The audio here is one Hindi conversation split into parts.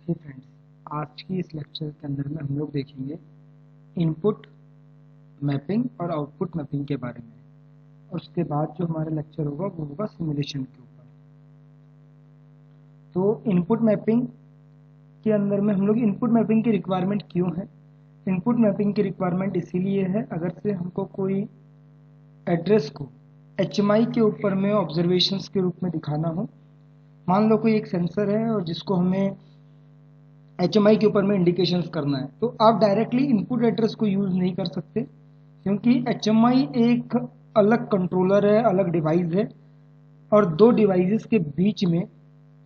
हे फ्रेंड्स, आज की इस लेक्चर के अंदर में हम लोग देखेंगे इनपुट मैपिंग और आउटपुट मैपिंग के बारे में। और उसके बाद जो हमारा लेक्चर होगा वो होगा सिमुलेशन के ऊपर। तो इनपुट मैपिंग के अंदर में हम लोग इनपुट मैपिंग की रिक्वायरमेंट क्यों है? इनपुट मैपिंग की रिक्वायरमेंट इसीलिए है, अगर से हमको कोई एड्रेस को HMI के ऊपर में ऑब्जर्वेशंस के रूप में दिखाना हो। मान लो कोई एक सेंसर है और जिसको हमें HMI के ऊपर में इंडिकेशंस करना है, तो आप डायरेक्टली इनपुट एड्रेस को यूज़ नहीं कर सकते, क्योंकि HMI एक अलग कंट्रोलर है, अलग डिवाइस है, और दो डिवाइसेस के बीच में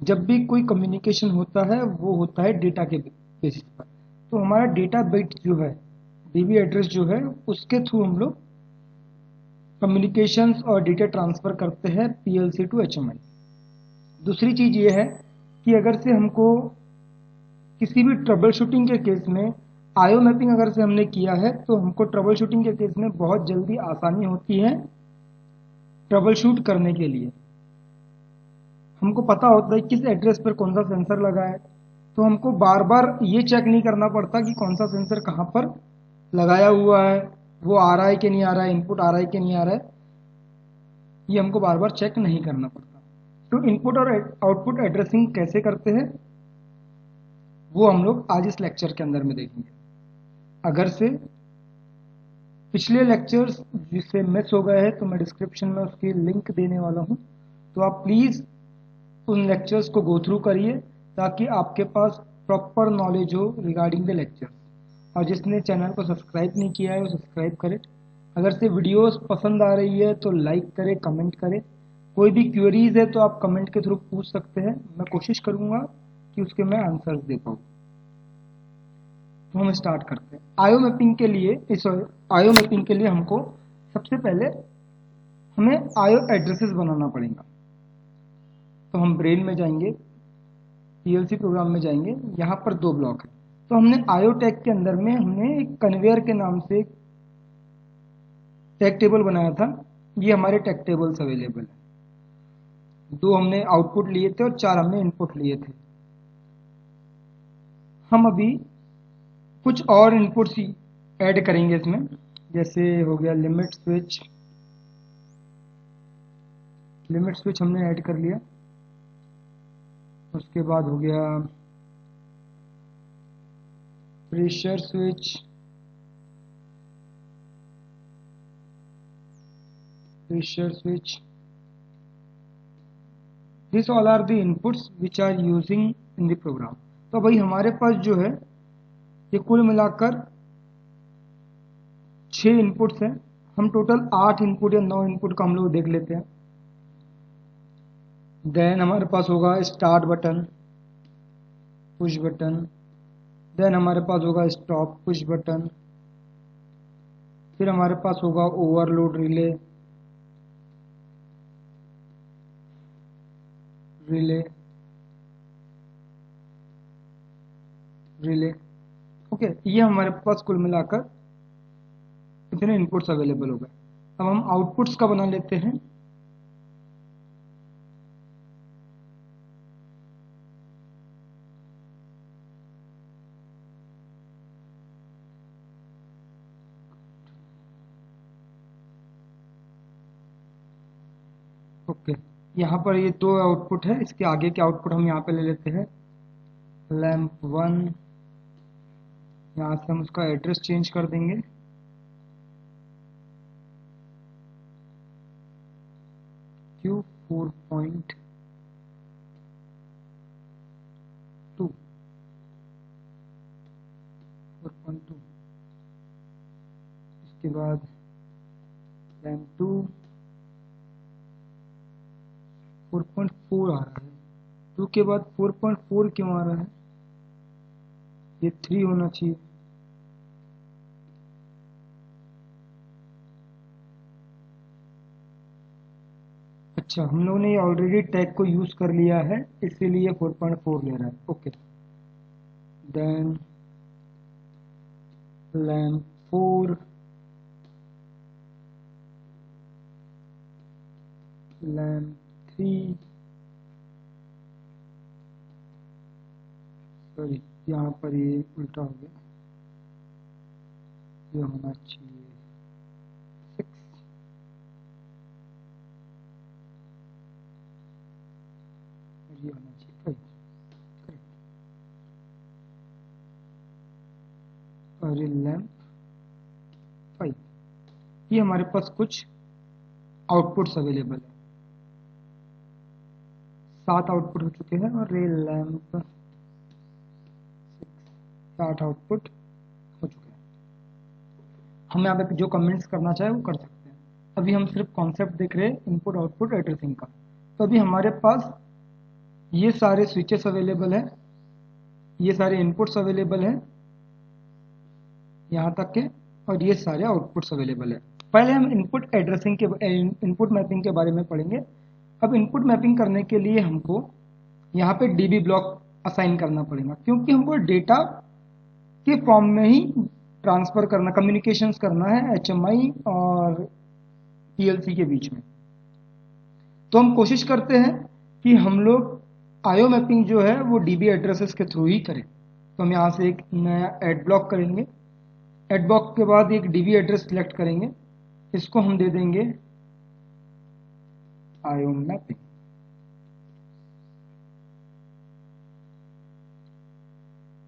जब भी कोई कम्युनिकेशन होता है वो होता है डेटा के बेसिस पर। तो हमारा डेटा बिट जो है, DB एड्रेस जो है, उसके थ्रू हम लोग कम्युनिकेशंस और डेटा ट्रांसफ़र करते हैं PLC टू HMI। दूसरी चीज़ ये है कि अगर से हमको किसी भी ट्रबल शूटिंग के केस में आईओ मैपिंग अगर से हमने किया है, तो हमको ट्रबल शूटिंग के केस में बहुत जल्दी आसानी होती है ट्रबल शूट करने के लिए। हमको पता होता है किस एड्रेस पर कौन सा सेंसर लगा है, तो हमको बार बार ये चेक नहीं करना पड़ता कि कौन सा सेंसर कहाँ पर लगाया हुआ है, वो आ रहा है कि नहीं आ रहा है, इनपुट आ रहा है कि नहीं आ रहा है, ये हमको बार बार चेक नहीं करना पड़ता। तो इनपुट और आउटपुट एड्रेसिंग कैसे करते हैं वो हम लोग आज इस लेक्चर के अंदर में देखेंगे। अगर से पिछले लेक्चर्स जिससे मिस हो गए हैं तो मैं डिस्क्रिप्शन में उसकी लिंक देने वाला हूँ, तो आप प्लीज़ उन लेक्चर्स को गो थ्रू करिए ताकि आपके पास प्रॉपर नॉलेज हो रिगार्डिंग द लेक्चर्स। और जिसने चैनल को सब्सक्राइब नहीं किया है वो सब्सक्राइब करे। अगर से वीडियोस पसंद आ रही है तो लाइक करें, कमेंट करें। कोई भी क्वेरीज है तो आप कमेंट के थ्रू पूछ सकते हैं, मैं कोशिश करूँगा कि उसके मैं आंसर्स दे पाऊँ। तो हम स्टार्ट करते हैं। आईओ मैपिंग के लिए हमको सबसे पहले हमें आईओ एड्रेसेस बनाना पड़ेगा। तो हम ब्रेन में जाएंगे, PLC प्रोग्राम में जाएंगे, यहाँ पर दो ब्लॉक है। तो हमने आईओ टैग के अंदर में हमने एक कन्वेयर के नाम से टैग टेबल बनाया था। ये हमारे टैग टेबल्स अवेलेबल है। दो हमने आउटपुट लिए थे और 4 हमने इनपुट लिए थे। हम अभी कुछ और इनपुट्स ऐड करेंगे इसमें, जैसे हो गया लिमिट स्विच हमने ऐड कर लिया। उसके बाद हो गया pressure switch. This all are the inputs which are using in the program. तो भाई हमारे पास जो है ये कुल मिलाकर 6 इनपुट्स हैं। हम टोटल 8 इनपुट या 9 इनपुट का हम लोग देख लेते हैं। देन हमारे पास होगा start button, push button. Then हमारे पास होगा स्टॉप पुश बटन। फिर हमारे पास होगा ओवरलोड रिले। ओके, ये हमारे पास कुल मिलाकर इतने इनपुट्स अवेलेबल हो गए। अब हम आउटपुट्स का बना लेते हैं। ओके, यहाँ पर ये दो आउटपुट है, इसके आगे के आउटपुट हम यहाँ पे ले लेते हैं। लैम्प 1, यहाँ से हम उसका एड्रेस चेंज कर देंगे। Q4.2। इसके बाद लैम्प 2 4.4 आ रहा है। 2 के बाद 4.4 क्यों आ रहा है? ये 3 होना चाहिए। अच्छा, हम लोगों ने ये ऑलरेडी टैग को यूज कर लिया है, इसीलिए 4.4 ले रहा है। Okay, then lamp 4, lamp 3, sorry, यहाँ पर ये उल्टा हो गया, ये होना चाहिए 6, और ये होना चाहिए 5, करेक्ट। और ये लैम्प 5। ये हमारे पास कुछ आउटपुट्स अवेलेबल है, 7 आउटपुट हो चुके हैं, और ये लैम्प 8 आउटपुट हो चुके हैं। हम यहाँ पे जो कमेंट्स करना चाहे वो कर सकते हैं। अभी हम सिर्फ कॉन्सेप्ट देख रहे हैं इनपुट आउटपुट एड्रेसिंग का। तो अभी हमारे पास ये सारे स्विचेस अवेलेबल हैं, ये सारे इनपुट्स अवेलेबल हैं यहाँ तक के, और ये सारे आउटपुट्स अवेलेबल है। पहले हम इनपुट एड्रेसिंग के इनपुट मैपिंग के बारे में पढ़ेंगे। अब इनपुट मैपिंग करने के लिए हमको यहाँ पे डीबी ब्लॉक असाइन करना पड़ेगा, क्योंकि हमको डेटा के फॉर्म में ही ट्रांसफर करना, कम्युनिकेशंस करना है एचएमआई और पीएलसी के बीच में। तो हम कोशिश करते हैं कि हम लोग आईओ मैपिंग जो है वो डीबी एड्रेसेस के थ्रू ही करें। तो हम यहाँ से एक नया एड ब्लॉक करेंगे, एड ब्लॉक के बाद एक डीबी एड्रेस सिलेक्ट करेंगे, इसको हम दे देंगे आईओ मैपिंग।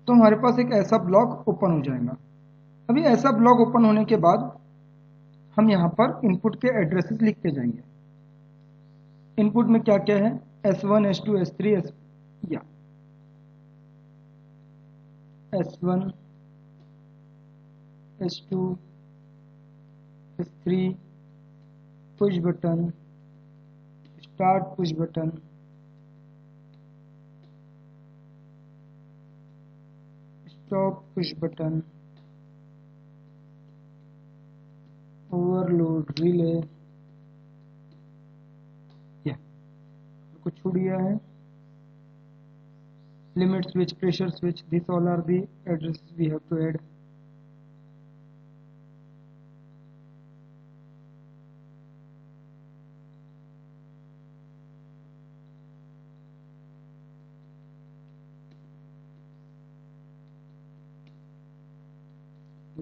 तो हमारे पास एक ऐसा ब्लॉक ओपन हो जाएगा। अभी ऐसा ब्लॉक ओपन होने के बाद हम यहाँ पर इनपुट के एड्रेसेस लिखते जाएंगे। इनपुट में क्या क्या है, S1 S2 S3 S1 S2 S3 push button, start push button, stop push button, overload relay, कुछ छूट गया है, limit switch, pressure switch, this all are the addresses we have to add.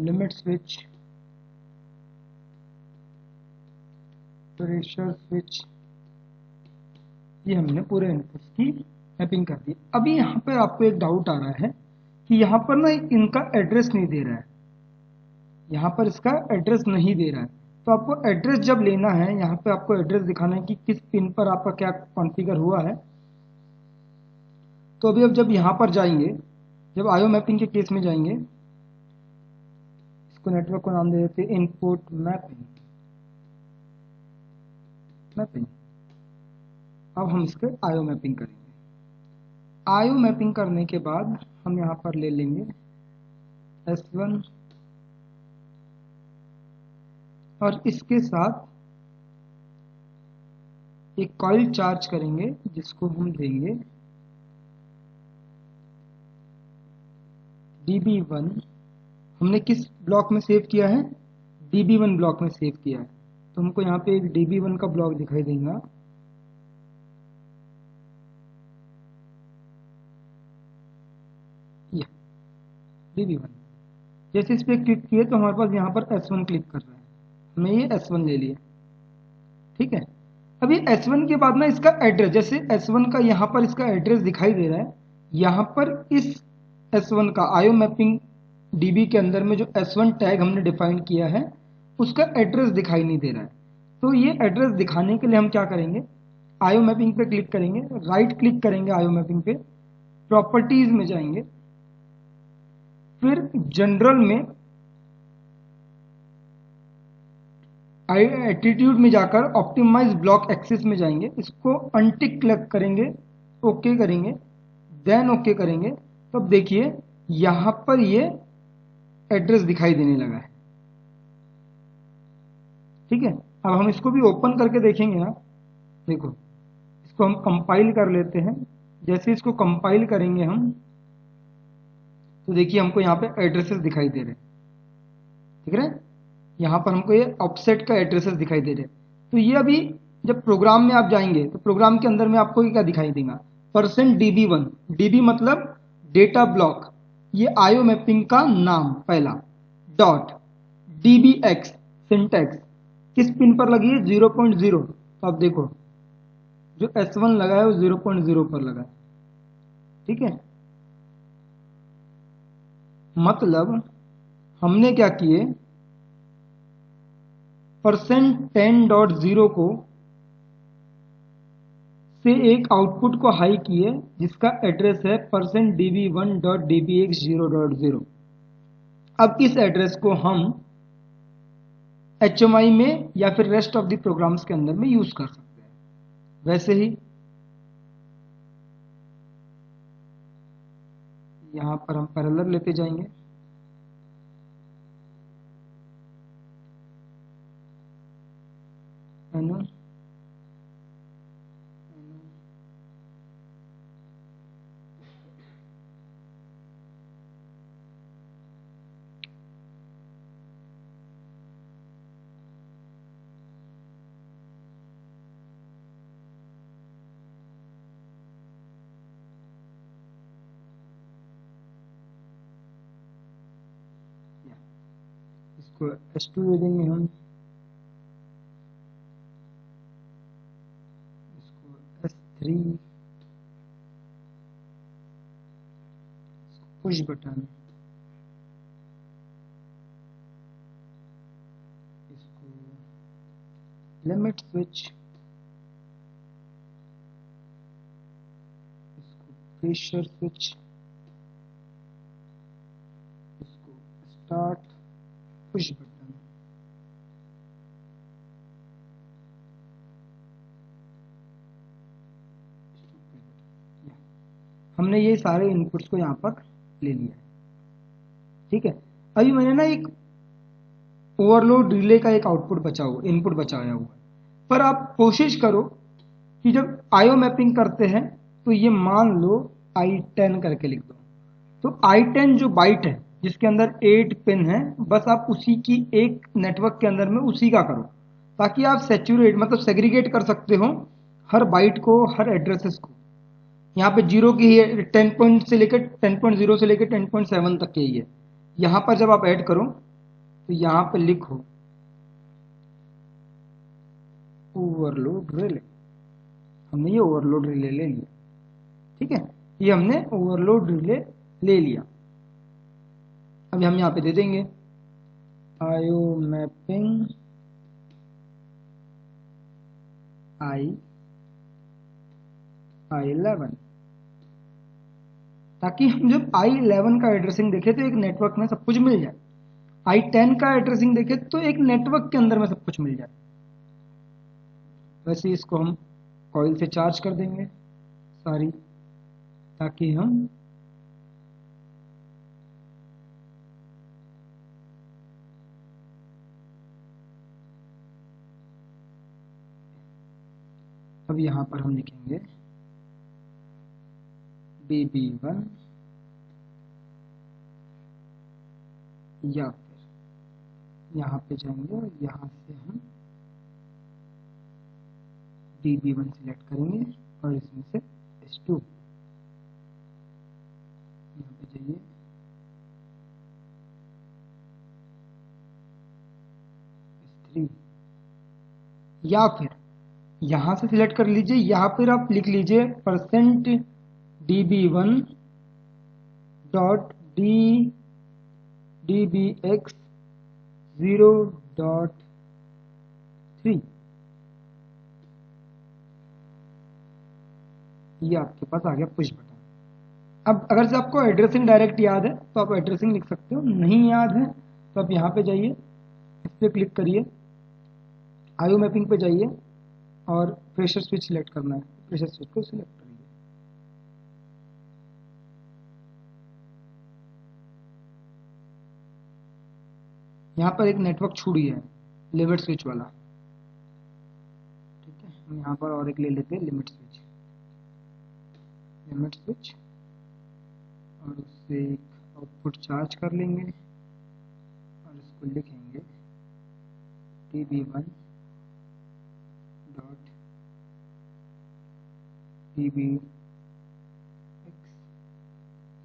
Limit switch, pressure switch, ये हमने पूरे इनपुट्स की मैपिंग कर दी। अभी यहाँ पर आपको एक डाउट आ रहा है कि यहाँ पर ना इनका एड्रेस नहीं दे रहा है, यहाँ पर इसका एड्रेस नहीं दे रहा है। तो आपको एड्रेस जब लेना है, यहाँ पे आपको एड्रेस दिखाना है कि किस पिन पर आपका क्या कॉन्फ़िगर हुआ है। तो अभी अब जब यहाँ पर जाएंगे, जब आईओ मैपिंग के केस में जाएंगे, इसको नेटवर्क को नाम दे देते हैं इनपुट मैपिंग। अब हम इसके आईओ मैपिंग करेंगे। आईओ मैपिंग करने के बाद हम यहाँ पर ले लेंगे S1 और इसके साथ एक कॉइल चार्ज करेंगे, जिसको हम देंगे DB1। हमने किस ब्लॉक में सेव किया है, DB1 ब्लॉक में सेव किया है। तो हमको यहाँ पे एक DB1 का ब्लॉक दिखाई देगा। DB1 जैसे इस पे क्लिक किए तो हमारे पास यहाँ पर S1 क्लिक कर रहा है, हमने ये S1 ले लिया, ठीक है। अभी S1 के बाद ना इसका एड्रेस, जैसे S1 का यहाँ पर इसका एड्रेस दिखाई दे रहा है, यहाँ पर इस S1 का आईओ मैपिंग DB के अंदर में जो S1 टैग हमने डिफाइन किया है उसका एड्रेस दिखाई नहीं दे रहा है। तो ये एड्रेस दिखाने के लिए हम क्या करेंगे, आईओ मैपिंग पे क्लिक करेंगे, राइट क्लिक करेंगे आईओ मैपिंग पे, प्रॉपर्टीज में जाएंगे, फिर जनरल में एटीट्यूड में जाकर ऑप्टिमाइज ब्लॉक एक्सेस में जाएंगे, इसको अनटिक क्लिक करेंगे, ओके करेंगे, देन ओके करेंगे। तो अब देखिए यहां पर ये एड्रेस दिखाई देने लगा है, ठीक है। अब हम इसको भी ओपन करके देखेंगे ना, देखो इसको हम कंपाइल कर लेते हैं। जैसे इसको कंपाइल करेंगे हम, तो देखिए हमको यहाँ पे एड्रेसेस दिखाई दे रहे हैं, ठीक है। यहाँ पर हमको ये ऑफसेट का एड्रेसेस दिखाई दे रहे हैं। तो ये अभी जब प्रोग्राम में आप जाएंगे तो प्रोग्राम के अंदर में आपको ये क्या दिखाई देगा, %db1, db मतलब डेटा ब्लॉक, ये आईओ मैपिंग का नाम पहला, डॉट dbx सिंटैक्स किस पिन पर लगी है, 0.0। तो आप देखो जो S1 लगा है वो 0.0 पर लगा है, ठीक है। मतलब हमने क्या किए, %10.0 को से एक आउटपुट को हाई किए जिसका एड्रेस है %db1.dbx0.0। अब इस एड्रेस को हम HMI में या फिर रेस्ट ऑफ द प्रोग्राम्स के अंदर में यूज कर सकते हैं। वैसे ही यहां पर हम पैरेलल लेते जाएंगे, है ना। इसको S2 दे देंगे हम, इसको S3, पुश बटन, इसको लिमिट स्विच, इसको प्रेशर स्विच, इसको स्टार्ट पुश बटन। हमने ये सारे इनपुट्स को यहाँ पर ले लिया है, ठीक है। अभी मैंने ना एक ओवरलोड रिले का एक आउटपुट बचा हुआ, इनपुट बचाया हुआ है, पर आप कोशिश करो कि जब आईओ मैपिंग करते हैं तो ये मान लो I10 करके लिख दो। तो I10 जो बाइट है जिसके अंदर 8 पिन है, बस आप उसी की एक नेटवर्क के अंदर में उसी का करो, ताकि आप सेचुरेट मतलब सेग्रीगेट कर सकते हो हर बाइट को, हर एड्रेसेस को। यहाँ पे जीरो की है, 10 पॉइंट से लेकर 10.0 से लेकर 10.7 तक की है। यहाँ पर जब आप ऐड करो तो यहाँ पे लिखो ओवरलोड रिले। हमने ये ओवरलोड रिले ले लिया, ठीक है। ये हमने ओवरलोड रिले ले लिया। अभी हम यहाँ पे दे देंगे आईओ मैपिंग I11, ताकि हम जब I11 का एड्रेसिंग देखें तो एक नेटवर्क में सब कुछ मिल जाए, I10 का एड्रेसिंग देखें तो एक नेटवर्क के अंदर में सब कुछ मिल जाए। वैसे इसको हम कॉइल से चार्ज कर देंगे सारी, ताकि हम अब यहाँ पर हम लिखेंगे db1, या फिर यहाँ पे जाएंगे और यहाँ से हम db1 सिलेक्ट करेंगे और इसमें से S2, यहाँ पे जाइए S3, या फिर यहाँ से सिलेक्ट कर लीजिए, यहाँ पर आप लिख लीजिए %db1 डॉट dbx 0.3। ये आपके पास आ गया पुश बटन। अब अगर से आपको एड्रेसिंग डायरेक्ट याद है तो आप एड्रेसिंग लिख सकते हो, नहीं याद है तो आप यहाँ पे जाइए, इस पर क्लिक करिए, आईओ मैपिंग पे जाइए और प्रेशर स्विच सिलेक्ट करना है, प्रेशर स्विच को सिलेक्ट करिए। यहाँ पर एक नेटवर्क छूट गया है, लिमिट स्विच वाला, ठीक है। हम यहाँ पर और एक ले लेते हैं लिमिट स्विच, और उससे एक आउटपुट चार्ज कर लेंगे और इसको लिखेंगे db1 dot dbx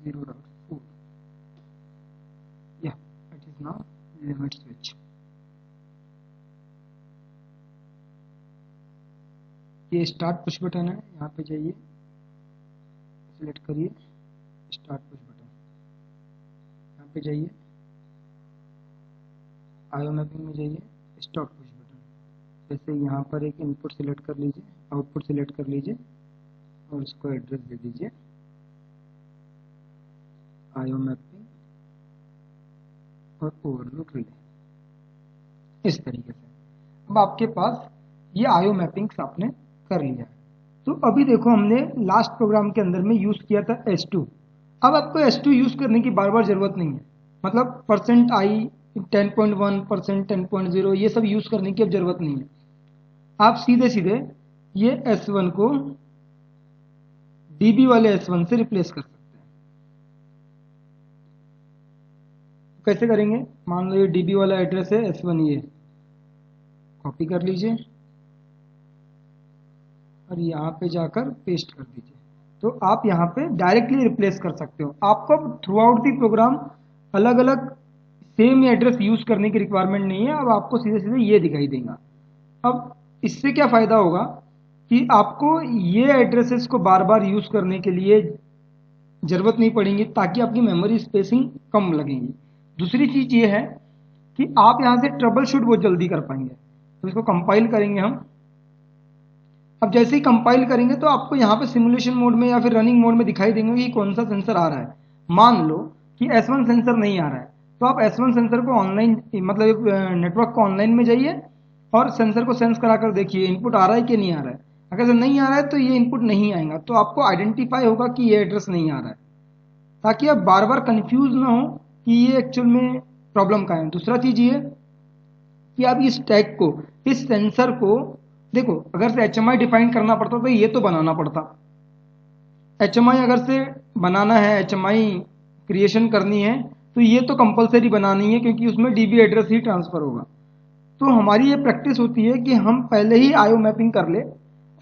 0.4. Yeah, it is now limit switch. ये स्टार्ट पुश बटन है, यहाँ पे जाइए, सिलेक्ट करिए स्टार्ट पुश बटन, यहाँ पे जाइए आयो मैपिंग में जाइए स्टॉप पुश बटन। जैसे यहाँ पर एक इनपुट सिलेक्ट कर लीजिए, आउटपुट सिलेक्ट कर लीजिए और उसको एड्रेस दे दीजिए आयो मैपिंग और ओवरलोड रिले, इस तरीके से। अब आपके पास ये आयो मैपिंग्स आपने कर लिया है। तो अभी देखो हमने लास्ट प्रोग्राम के अंदर में यूज किया था S2। अब आपको S2 यूज करने की बार बार जरूरत नहीं है, मतलब %i 10.1% 10.0 ये सब यूज करने की अब जरूरत नहीं है। आप सीधे सीधे ये S1 को DB वाले S1 से रिप्लेस कर सकते हैं। कैसे करेंगे? मान लो ये DB वाला एड्रेस है S1, ये कॉपी कर लीजिए और यहाँ पे जाकर पेस्ट कर दीजिए। तो आप यहाँ पे डायरेक्टली रिप्लेस कर सकते हो। आपको थ्रू आउट दी प्रोग्राम अलग अलग सेम एड्रेस यूज करने की रिक्वायरमेंट नहीं है। अब आपको सीधे सीधे ये दिखाई देगा। अब इससे क्या फायदा होगा कि आपको ये एड्रेसेस को बार बार यूज करने के लिए जरूरत नहीं पड़ेगी, ताकि आपकी मेमोरी स्पेसिंग कम लगेगी। दूसरी चीज ये है कि आप यहाँ से ट्रबल शूट बहुत जल्दी कर पाएंगे। तो इसको कंपाइल करेंगे हम। अब जैसे ही कंपाइल करेंगे तो आपको यहाँ पे सिमुलेशन मोड में या फिर रनिंग मोड में दिखाई देंगे कि कौन सा सेंसर आ रहा है। मान लो कि S1 सेंसर नहीं आ रहा है, तो आप S1 सेंसर को ऑनलाइन, मतलब नेटवर्क को ऑनलाइन में जाइए और सेंसर को सेंस कराकर देखिए इनपुट आ रहा है कि नहीं आ रहा है। अगर नहीं आ रहा है तो ये इनपुट नहीं आएगा, तो आपको आइडेंटिफाई होगा कि ये एड्रेस नहीं आ रहा है, ताकि आप बार बार कंफ्यूज ना हो कि ये एक्चुअल में प्रॉब्लम का है। दूसरा चीज ये कि आप इस टैग को, इस सेंसर को देखो, अगर से HMI डिफाइन करना पड़ता तो ये तो बनाना पड़ता। HMI अगर से बनाना है, HMI क्रिएशन करनी है, तो ये तो कंपलसरी बनानी है, क्योंकि उसमें DB एड्रेस ही ट्रांसफर होगा। तो हमारी ये प्रैक्टिस होती है कि हम पहले ही आयो मैपिंग कर ले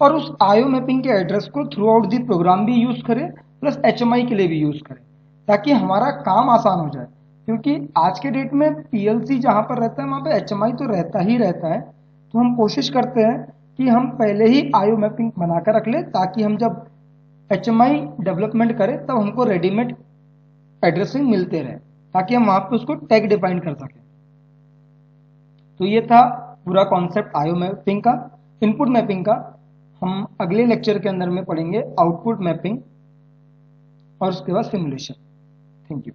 और उस आयो मैपिंग के एड्रेस को थ्रू आउट दी प्रोग्राम भी यूज करें, प्लस HMI के लिए भी यूज करें, ताकि हमारा काम आसान हो जाए। क्योंकि आज के डेट में PLC जहां पर रहता है वहां पे HMI तो रहता ही रहता है। तो हम कोशिश करते हैं कि हम पहले ही आयो मैपिंग बनाकर रख ले, ताकि हम जब HMI डेवलपमेंट करें तब हमको रेडीमेड एड्रेसिंग मिलते रहे, ताकि हम वहां पे उसको टैग डिफाइन कर सकें। तो ये था पूरा कॉन्सेप्ट आयो मैपिंग का। इनपुट मैपिंग का हम अगले लेक्चर के अंदर में पढ़ेंगे, आउटपुट मैपिंग और उसके बाद सिमुलेशन। Thank you.